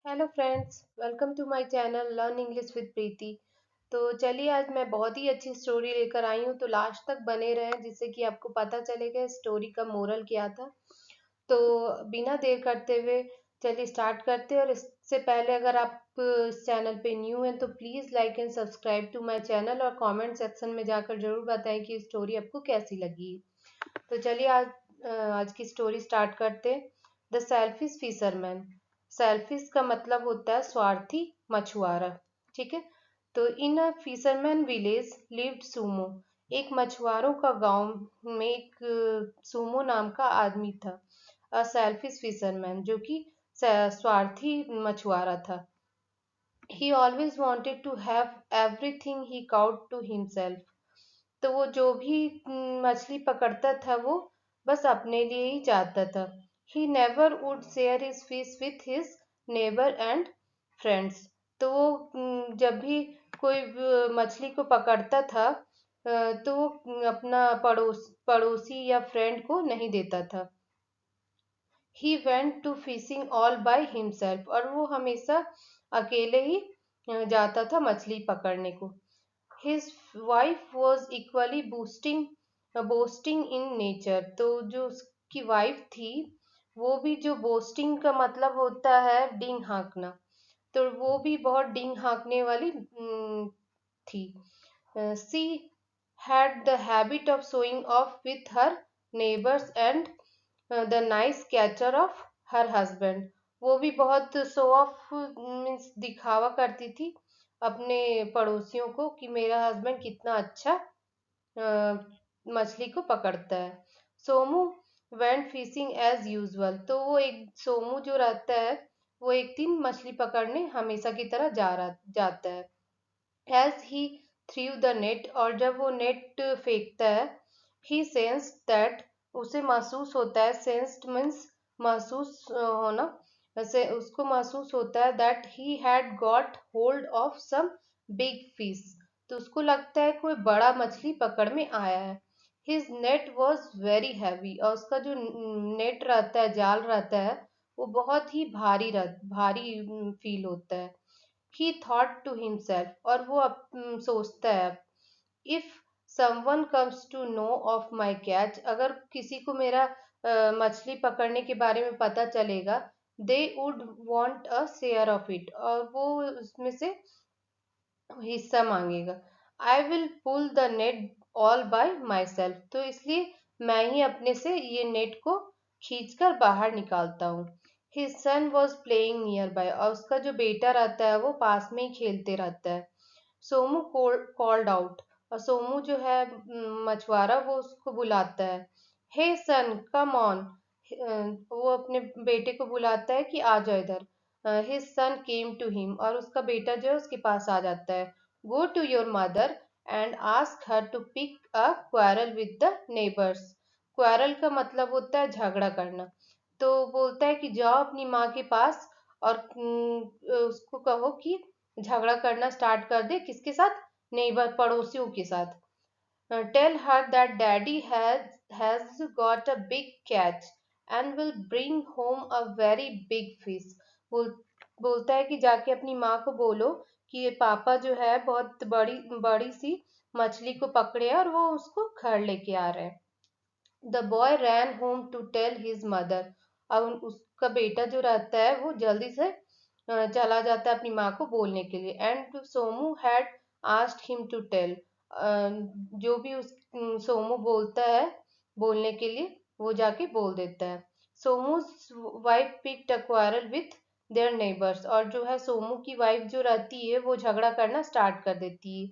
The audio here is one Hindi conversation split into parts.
Hello friends, welcome to my channel learn English with Preeti. तो चलिए, आज मैं बहुत ही अच्छी स्टोरी लेकर आई हूँ, तो लास्ट तक बने रहें जिससे कि आपको पता चलेगा स्टोरी का मोरल क्या था। तो बिना देर करते हुए चलिए स्टार्ट करते हैं। और इससे पहले अगर आप इस चैनल पे न्यू हैं तो please like and subscribe to my channel और कमेंट सेक्शन में जाकर जरूर बताएं कि स्टोरी आपको कैसी लगी। तो चलिए आज की स्टोरी स्टार्ट करते हैं। The selfish fisherman. सेल्फिश का मतलब होता है स्वार्थी मछुआरा। ठीक है। तो in a fisherman village lived Somu. एक मछुआरों का गांव में एक सुमो नाम का आदमी था। अ सेल्फिश फिशरमैन, जो कि स्वार्थी मछुआरा था। He always wanted to have everything he caught to himself। तो वो जो भी मछली पकड़ता था वो बस अपने लिए ही चाहता था। He never would share his fish with his neighbour and friends. तो वो जब भी कोई मछली को पकड़ता था तो वो अपना पड़ोसी या फ्रेंड को नहीं देता था। He went to fishing all by himself. और वो हमेशा अकेले ही जाता था मछली पकड़ने को। His wife was equally boasting in nature। तो जो उसकी वाइफ थी वो भी, जो बोस्टिंग का मतलब होता है डिंग हाँकना, तो वो भी बहुत डिंग हाँकने वाली थी। सी had the habit of showing off with her neighbors and the nice catcher of her husband. वो भी बहुत शो ऑफ मीन्स दिखावा करती थी अपने पड़ोसियों को कि मेरा हस्बैंड कितना अच्छा मछली को पकड़ता है। Somu went fishing as usual. तो वो एक सोमू जो रहता है वो एक दिन मछली पकड़ने हमेशा की तरह जाता है। As he threw the net. और जब वो नेट फेंकता है, ही सेंस्ड दैट, उसे महसूस होता है, सेंस्ड मीन्स महसूस होना, वैसे उसको महसूस होता है that he had got hold of some big fish. तो उसको लगता है कोई बड़ा मछली पकड़ में आया है। His net was very heavy. और उसका जो नेट रहता है, जाल रहता है, वो बहुत ही भारी फील होता है। he thought to himself। और वो सोचता है, if someone comes to know of my catch, अगर किसी को मेरा मछली पकड़ने के बारे में पता चलेगा, they would want a share of it। और वो उसमें से हिस्सा मांगेगा। I will pull the net all by my self. तो इसलिए मैं ही अपने से ये नेट को खींचकर बाहर निकालता हूँ। His son was playing near by. और उसका जो बेटा रहता है वो पास में ही खेलते रहता है। Somu called out. और सोमू जो है मछुआरा, वो उसको बुलाता है। हे सन कम ऑन। वो अपने बेटे को बुलाता है कि आ जाओ इधर। His son came to him. और उसका बेटा जो है उसके पास आ जाता है। Go to your mother and ask her to pick a quarrel with the neighbours. Quarrel का मतलब होता है झगड़ा करना। तो बोलता है कि जाओ अपनी माँ के पास और उसको कहो कि झगड़ा करना स्टार्ट कर दे, किसके साथ? नेबर, पड़ोसियों के साथ। Tell her that daddy has got a big catch and will bring home a very big fish. बोलता है कि जाके अपनी माँ को बोलो कि ये पापा जो है बहुत बड़ी बड़ी सी मछली को पकड़े हैं और वो उसको घर लेके आ रहे हैं। The boy ran home to tell his mother. अब उसका बेटा जो रहता है वो जल्दी से चला जाता है अपनी माँ को बोलने के लिए। And Somu had asked him to tell. जो भी सोमू बोलता है बोलने के लिए, वो जाके बोल देता है। Somu's wife picked a quarrel with their neighbours. और जो है सोमू की वाइफ जो रहती है वो झगड़ा करना स्टार्ट कर देती है।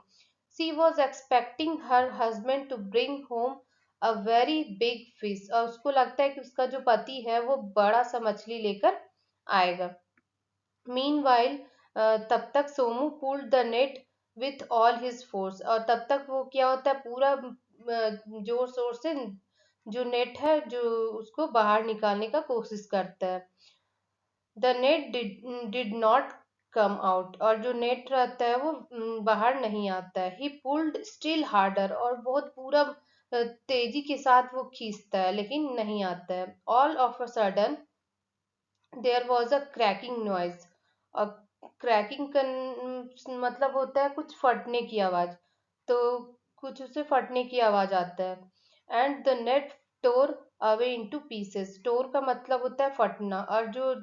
She was expecting her husband to bring home a very big fish. और उसको लगता है कि उसका जो पति है वो बड़ा सा मछली लेकर आएगा। मीनवाइल तब तक Somu pulled the net with all his force. और तब तक वो क्या होता है, पूरा जोर शोर से जो नेट है जो उसको बाहर निकालने का कोशिश करता है। The net did not come out. और जो नेट रहता है वो बाहर नहीं आता है। ही पुल्ड स्टिल हार्डर। और बहुत पूरा तेजी के साथ वो खींचता है लेकिन नहीं आता है। All of a sudden there was a cracking noise. और क्रैकिंग मतलब होता है कुछ फटने की आवाज। तो कुछ उसे फटने की आवाज आता है। And the net tore away into pieces. Tore का मतलब होता है फटना, और जो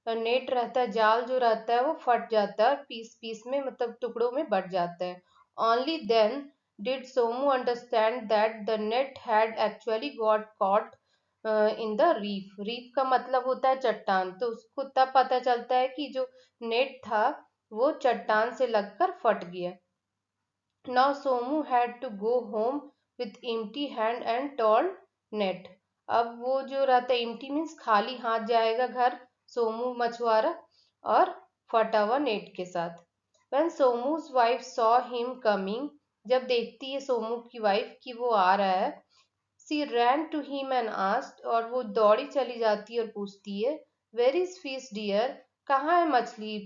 नेट रहता है, जाल जो रहता है, वो फट जाता है पीस पीस में, मतलब टुकड़ों में बट जाता है। Only then did Somu understand that the net had actually got caught in the reef. Reef का मतलब होता है चट्टान। तो उसको तब पता चलता है कि जो नेट था वो चट्टान से लगकर फट गया। Now Somu had to go home with empty hand and torn net. अब वो जो रहता है empty मीन्स खाली हाथ जाएगा घर, सोमू मछुआरा, और फटा हुआ नेट के साथ। When Somu's wife saw him coming, जब देखती है सोमू की वाइफ कि वो आ रहा है, she ran to him and asked, और वो दौड़ी चली जाती है और पूछती है, वेयर इज फिश डियर, कहाँ है मछली।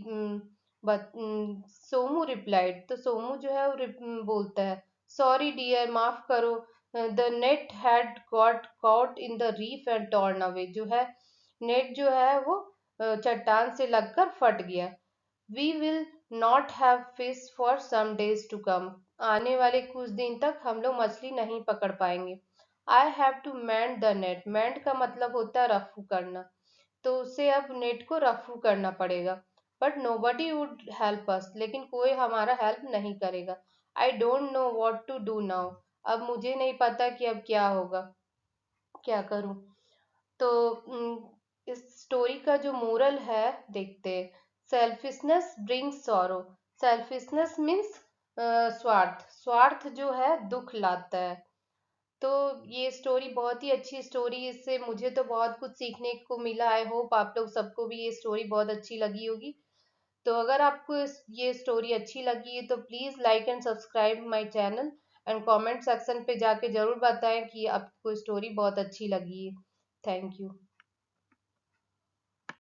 सोमू रिप्लाइड, तो सोमू जो है वो बोलता है, सॉरी डियर, माफ करो, the net had got caught in the reef and torn away. जो है नेट जो है वो चट्टान से लगकर फट गया। We will not have fish for some days to come. आने वाले कुछ दिन तक हम लोग मछली नहीं पकड़ पाएंगे। I have to mend the net. Mend का मतलब होता है रफू करना। तो उसे अब नेट को रफू करना पड़ेगा। But nobody would help us. लेकिन कोई हमारा हेल्प नहीं करेगा। I don't know what to do now. अब मुझे नहीं पता कि अब क्या होगा, क्या करूं। तो इस स्टोरी का जो मोरल है देखते हैं। Selfishness brings sorrow. Selfishness means स्वार्थ। स्वार्थ जो है दुख लाता है। तो ये स्टोरी बहुत ही अच्छी स्टोरी, इससे मुझे तो बहुत कुछ सीखने को मिला। आई होप आप लोग सबको भी ये स्टोरी बहुत अच्छी लगी होगी। तो अगर आपको ये स्टोरी अच्छी लगी है तो please like and subscribe my channel, and comment section पे जाके जरूर बताएं कि आपको स्टोरी बहुत अच्छी लगी है। Thank you.